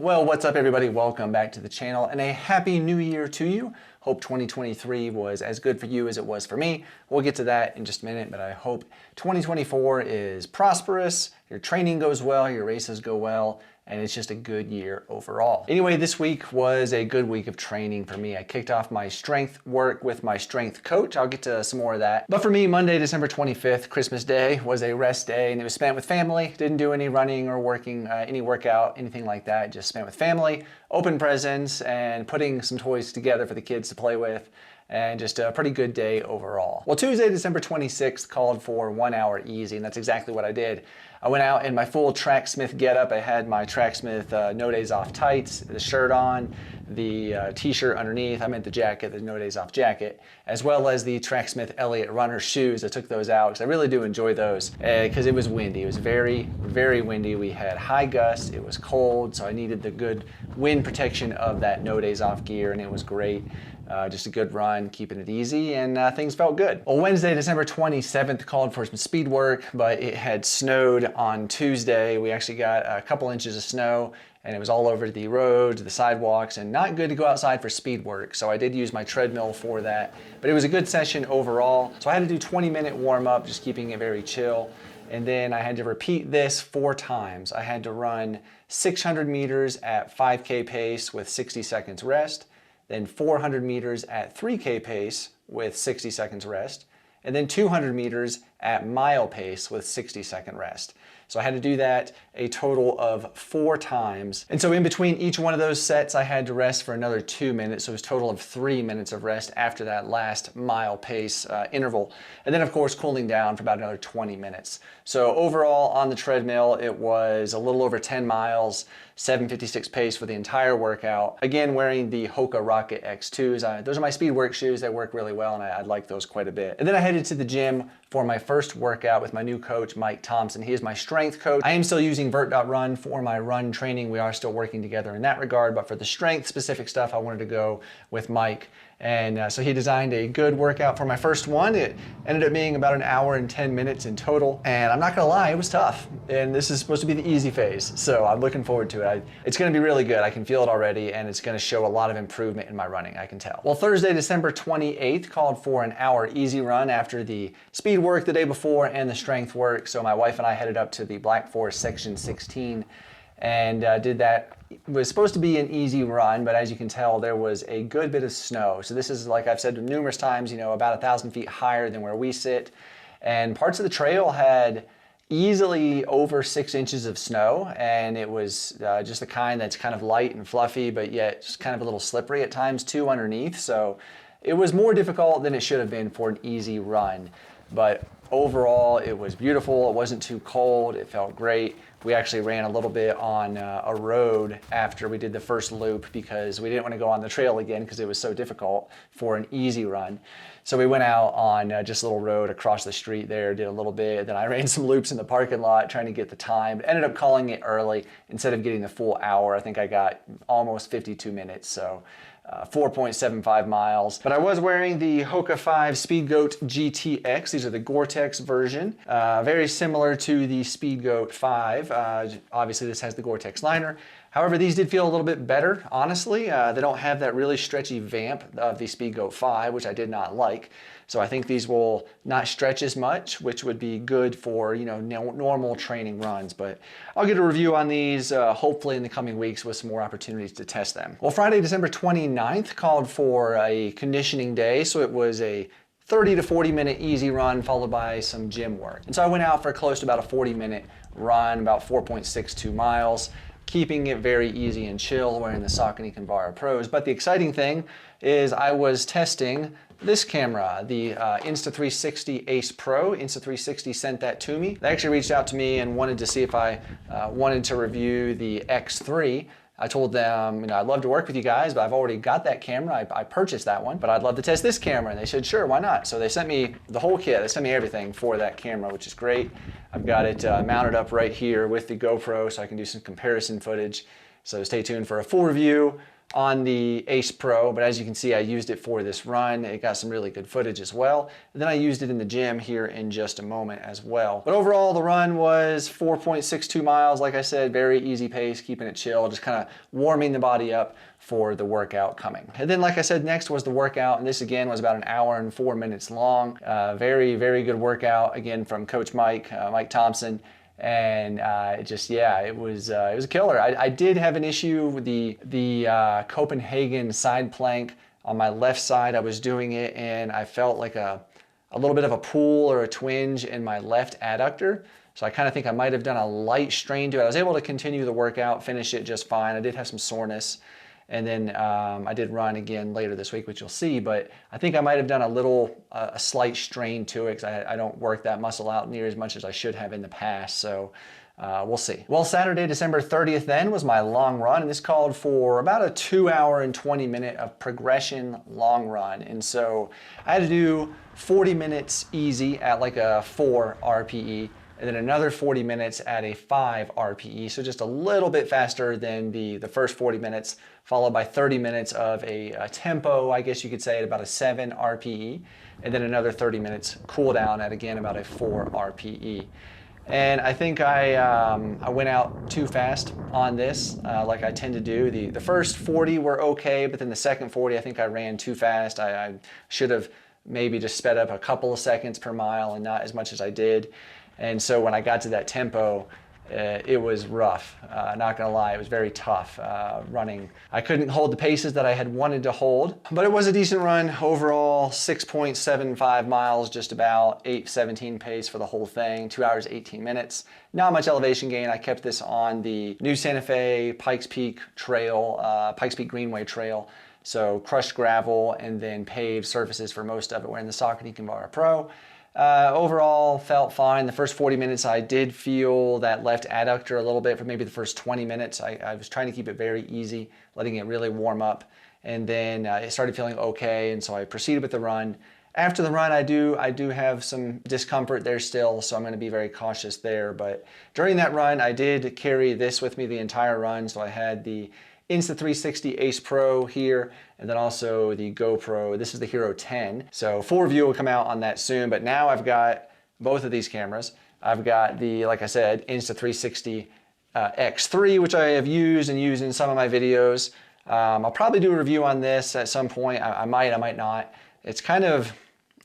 Well, what's up everybody? Welcome back to the channel and a happy new year to you. Hope 2023 was as good for you as it was for me. We'll get to that in just a minute, but I hope 2024 is prosperous, your training goes well, your races go well, and it's just a good year overall. Anyway, this week was a good week of training for me. I kicked off my strength work with my strength coach. I'll get to some more of that. But for me, Monday, December 25th, Christmas Day, was a rest day and it was spent with family. Didn't do any running or working, any workout, anything like that. Just spent with family, open presents, and putting some toys together for the kids to play with. And just a pretty good day overall. Well, Tuesday, December 26th called for 1 hour easy, and that's exactly what I did. I went out in my full Tracksmith getup. I had my Tracksmith No Days Off tights, the shirt on, the t-shirt underneath. I meant the jacket, the No Days Off jacket, as well as the Tracksmith Elliott runner shoes. I took those out because I really do enjoy those because it was windy. It was very, very windy. We had high gusts. It was cold, so I needed the good wind protection of that No Days Off gear, and it was great. Just a good run, keeping it easy, and things felt good. Well, Wednesday, December 27th called for some speed work, but it had snowed on Tuesday. We actually got a couple inches of snow, and it was all over the roads, the sidewalks, and not good to go outside for speed work. So I did use my treadmill for that, but it was a good session overall. So I had to do 20-minute warm up, just keeping it very chill. And then I had to repeat this 4 times. I had to run 600 meters at 5K pace with 60 seconds rest, then 400 meters at 3K pace with 60 seconds rest, and then 200 meters at mile pace with 60-second rest. So I had to do that a total of 4 times. And so in between each one of those sets, I had to rest for another 2 minutes. So it was a total of 3 minutes of rest after that last mile pace interval. And then of course, cooling down for about another 20 minutes. So overall on the treadmill, it was a little over 10 miles, 7:56 pace for the entire workout. Again, wearing the Hoka Rocket X2s. Those are my speed work shoes. They work really well, and I like those quite a bit. And then I headed to the gym for my first workout with my new coach, Mike Thompson. He is my strength coach. I am still using vert.run for my run training. We are still working together in that regard, but for the strength specific stuff, I wanted to go with Mike. And so he designed a good workout for my first one. It ended up being about 1 hour and 10 minutes in total. And I'm not gonna lie, it was tough. And this is supposed to be the easy phase. So I'm looking forward to it. It's gonna be really good. I can feel it already, and it's gonna show a lot of improvement in my running, I can tell. Well, Thursday, December 28th called for an hour easy run after the speed work the day before and the strength work. So my wife and I headed up to the Black Forest Section 16 and did that. It was supposed to be an easy run, but as you can tell, there was a good bit of snow. So this is, like I've said numerous times, about 1,000 feet higher than where we sit. And parts of the trail had easily over 6 inches of snow, and it was just the kind that's kind of light and fluffy, but yet just kind of a little slippery at times too underneath. So it was more difficult than it should have been for an easy run. But overall, it was beautiful. It wasn't too cold. It felt great. We actually ran a little bit on a road after we did the first loop because we didn't want to go on the trail again because it was so difficult for an easy run. So we went out on just a little road across the street there, did a little bit. Then I ran some loops in the parking lot trying to get the time. Ended up calling it early. Instead of getting the full hour, I think I got almost 52 minutes. So 4.75 miles. But I was wearing the Hoka 5 Speedgoat GTX. These are the Gore-Tex version. Very similar to the Speedgoat 5. Obviously this has the Gore-Tex liner. However, these did feel a little bit better, honestly. They don't have that really stretchy vamp of the Speedgoat 5, which I did not like. So I think these will not stretch as much, which would be good for normal training runs. But I'll get a review on these hopefully in the coming weeks with some more opportunities to test them. Well, Friday, December 29th called for a conditioning day. So it was a 30 to 40 minute easy run followed by some gym work. And so I went out for close to about a 40-minute run, about 4.62 miles. Keeping it very easy and chill, wearing the Saucony Kinvara Pros. But the exciting thing is I was testing this camera, the Insta360 Ace Pro. Insta360 sent that to me. They actually reached out to me and wanted to see if I wanted to review the X3. I told them, I'd love to work with you guys, but I've already got that camera. I purchased that one, but I'd love to test this camera. And they said, sure, why not? So they sent me the whole kit. They sent me everything for that camera, which is great. I've got it mounted up right here with the GoPro so I can do some comparison footage. So stay tuned for a full review on the Ace Pro, but as you can see, I used it for this run. It got some really good footage as well. And then I used it in the gym here in just a moment as well. But overall, the run was 4.62 miles. Like I said, very easy pace, keeping it chill, just kind of warming the body up for the workout coming. And then, like I said, next was the workout, and this again was about an hour and 4 minutes long. Very, very good workout, again, from Coach Mike Thompson. And it was a killer. I did have an issue with the Copenhagen side plank on my left side. I was doing it and I felt like a little bit of a pull or a twinge in my left adductor. So I kind of think I might have done a light strain to it. I was able to continue the workout, finish it just fine. I did have some soreness. And then I did run again later this week, which you'll see, but I think I might have done a slight strain to it because I don't work that muscle out near as much as I should have in the past, so we'll see. Well, Saturday, December 30th then was my long run, and this called for about a 2 hour and 20 minute of progression long run. And so I had to do 40 minutes easy at like a 4 RPE, and then another 40 minutes at a 5 RPE, so just a little bit faster than the first 40 minutes, followed by 30 minutes of a tempo, I guess you could say, at about a 7 RPE, and then another 30 minutes cool down at, again, about a 4 RPE. And I think I went out too fast on this, like I tend to do. The first 40 were okay, but then the second 40, I think I ran too fast. I should have maybe just sped up a couple of seconds per mile and not as much as I did. And so when I got to that tempo, it was rough. Not gonna lie, it was very tough running. I couldn't hold the paces that I had wanted to hold, but it was a decent run overall. 6.75 miles, just about 8:17 pace for the whole thing. 2 hours 18 minutes. Not much elevation gain. I kept this on the new Santa Fe Pikes Peak Trail, Pikes Peak Greenway Trail. So crushed gravel and then paved surfaces for most of it. We're in the Saucony Kinvara Pro. Overall, felt fine. The first 40 minutes, I did feel that left adductor a little bit for maybe the first 20 minutes. I was trying to keep it very easy, letting it really warm up. And then it started feeling okay, and so I proceeded with the run. After the run, I do have some discomfort there still, so I'm going to be very cautious there. But during that run, I did carry this with me the entire run. So I had the Insta360 Ace Pro here, and then also the GoPro. This is the Hero 10. So full review will come out on that soon, but now I've got both of these cameras. I've got the, like I said, Insta360 X3, which I have used in some of my videos. I'll probably do a review on this at some point. I might not. It's kind of,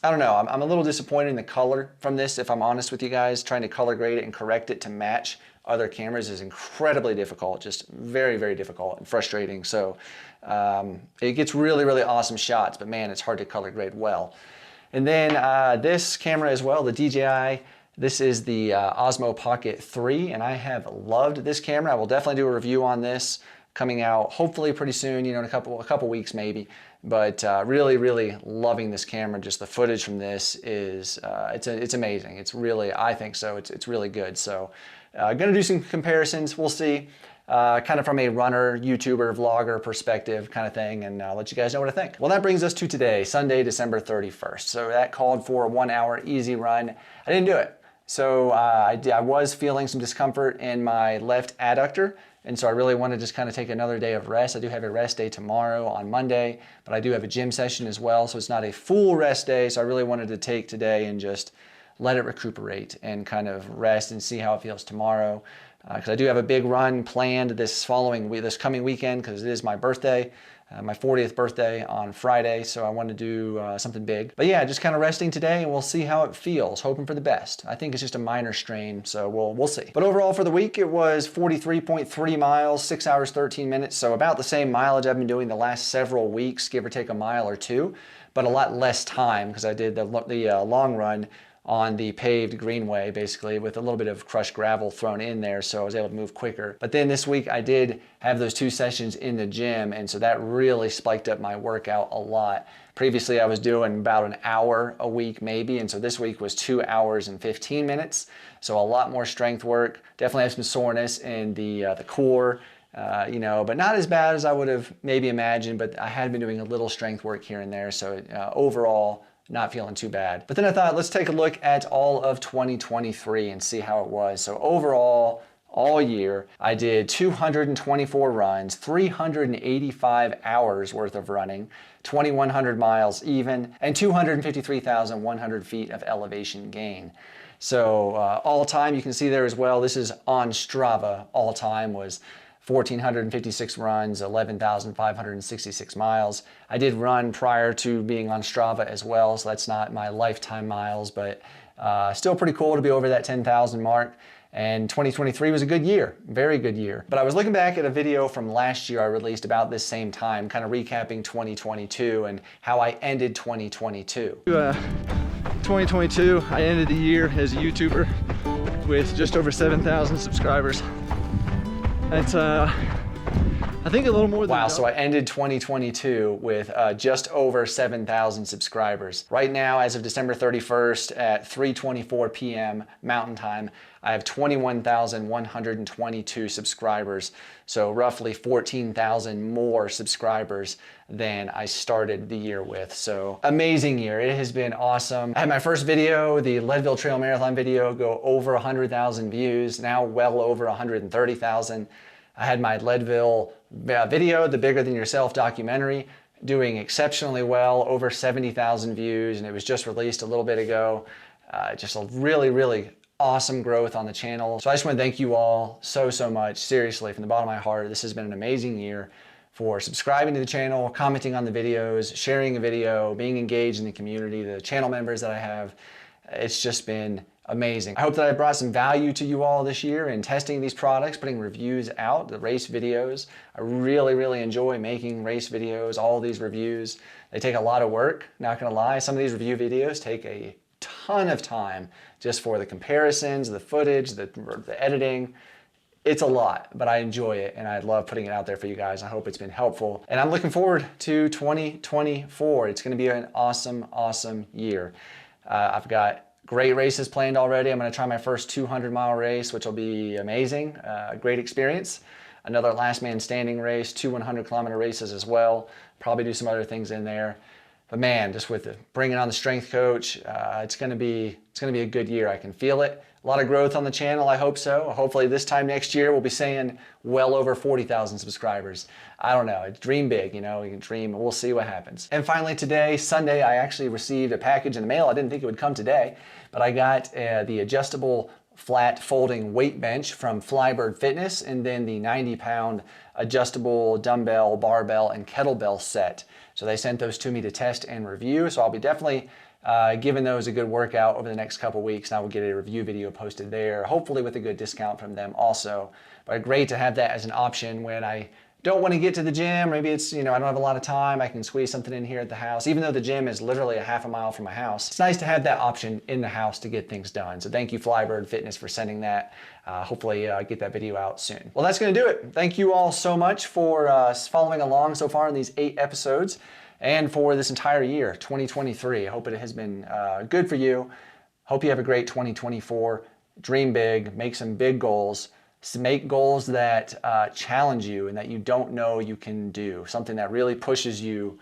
I don't know, I'm a little disappointed in the color from this, if I'm honest with you guys. Trying to color grade it and correct it to match other cameras is incredibly difficult, just very, very difficult and frustrating. So it gets really, really awesome shots, but man, it's hard to color grade well. And then this camera as well, the DJI, this is the Osmo Pocket 3, and I have loved this camera. I will definitely do a review on this coming out hopefully pretty soon, you know, in a couple weeks maybe. But really, really loving this camera. Just the footage from this is, it's amazing. It's really, I think so, it's really good. So gonna do some comparisons, we'll see. Kind of from a runner, YouTuber, vlogger perspective kind of thing, and let you guys know what I think. Well, that brings us to today, Sunday, December 31st. So that called for a 1 hour easy run. I didn't do it. So I was feeling some discomfort in my left adductor, and so I really want to just kind of take another day of rest. I do have a rest day tomorrow on Monday, but I do have a gym session as well, so it's not a full rest day. So I really wanted to take today and just let it recuperate and kind of rest and see how it feels tomorrow. Because I do have a big run planned this coming weekend, because it is my birthday, my 40th birthday on Friday, so I want to do something big. But yeah, just kind of resting today, and we'll see how it feels, hoping for the best. I think it's just a minor strain, so we'll see. But overall for the week, it was 43.3 miles, 6 hours, 13 minutes, so about the same mileage I've been doing the last several weeks, give or take a mile or two, but a lot less time, because I did the long run on the paved greenway, basically, with a little bit of crushed gravel thrown in there, so I was able to move quicker. But then this week I did have those 2 sessions in the gym, and so that really spiked up my workout a lot. Previously I was doing about an hour a week maybe, and so this week was 2 hours and 15 minutes, so a lot more strength work. Definitely have some soreness in the core, you know, but not as bad as I would have maybe imagined, but I had been doing a little strength work here and there, so overall, not feeling too bad. But then I thought, let's take a look at all of 2023 and see how it was. So overall, all year. I did 224 runs, 385 hours worth of running, 2,100 miles even, and 253,100 feet of elevation gain. So all time, you can see there as well, this is on Strava. All time was 1,456 runs, 11,566 miles. I did run prior to being on Strava as well, so that's not my lifetime miles, but still pretty cool to be over that 10,000 mark. And 2023 was a good year, very good year. But I was looking back at a video from last year I released about this same time, kind of recapping 2022 and how I ended 2022. 2022, I ended the year as a YouTuber with just over 7,000 subscribers. That's I think a little more than wow, so I ended 2022 with just over 7,000 subscribers. Right now, as of December 31st at 3:24 p.m. Mountain Time, I have 21,122 subscribers. So roughly 14,000 more subscribers than I started the year with. So amazing year. It has been awesome. I had my first video, the Leadville Trail Marathon video, go over 100,000 views, now well over 130,000. I had my Leadville video, the Bigger Than Yourself documentary, doing exceptionally well, over 70,000 views, and it was just released a little bit ago. Just a really, really awesome growth on the channel. So I just want to thank you all so much, seriously, from the bottom of my heart. This has been an amazing year for subscribing to the channel, commenting on the videos, sharing a video, being engaged in the community, the channel members that I have. It's just been amazing. I hope that I brought some value to you all this year in testing these products, putting reviews out, the race videos. I really enjoy making race videos, all these reviews. They take a lot of work, not gonna lie. Some of these review videos take a ton of time just for the comparisons, the footage, the editing. It's a lot, but I enjoy it and I love putting it out there for you guys. I hope it's been helpful. And I'm looking forward to 2024. It's gonna be an awesome year. I've got great races planned already. I'm gonna try my first 200-mile race, which will be amazing, a great experience. Another last man standing race, 2 100-kilometer races as well. Probably do some other things in there. But man, just with bringing on the strength coach, it's gonna be a good year. I can feel it. A lot of growth on the channel, I hope so. Hopefully this time next year, we'll be saying well over 40,000 subscribers. I don't know, dream big, you know, you can dream, we'll see what happens. And finally today, Sunday, I actually received a package in the mail. I didn't think it would come today, but I got the adjustable flat folding weight bench from Flybird Fitness, and then the 90-pound adjustable dumbbell, barbell, and kettlebell set. So they sent those to me to test and review, so I'll be definitely giving those a good workout over the next couple weeks, and I will get a review video posted there, hopefully with a good discount from them also. But great to have that as an option when I don't want to get to the gym. Maybe it's, you know, I don't have a lot of time. I can squeeze something in here at the house, even though the gym is literally a half a mile from my house. It's nice to have that option in the house to get things done. So thank you, Flybird Fitness, for sending that. Hopefully get that video out soon. Well, that's going to do it. Thank you all so much for following along so far in these 8 episodes and for this entire year, 2023. I hope it has been good for you. Hope you have a great 2024. Dream big, make some big goals. Make goals that challenge you and that you don't know you can do. Something that really pushes you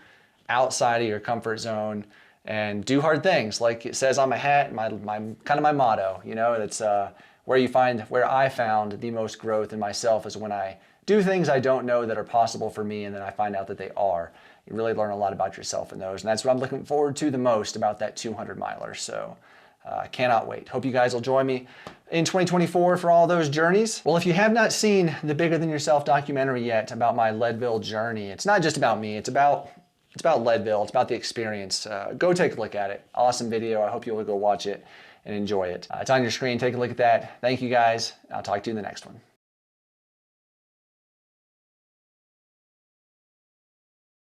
outside of your comfort zone, and do hard things, like it says on my hat, my kind of my motto. You know, that's where I found the most growth in myself is when I do things I don't know that are possible for me, and then I find out that they are. You really learn a lot about yourself in those, and that's what I'm looking forward to the most about that 200-miler. So I cannot wait. Hope you guys will join me in 2024 for all those journeys. Well, if you have not seen the Bigger Than Yourself documentary yet about my Leadville journey, it's not just about me, it's about Leadville, it's about the experience. Go take a look at it. Awesome video. I hope you'll go watch it and enjoy it. It's on your screen. Take a look at that. Thank you guys. I'll talk to you in the next one.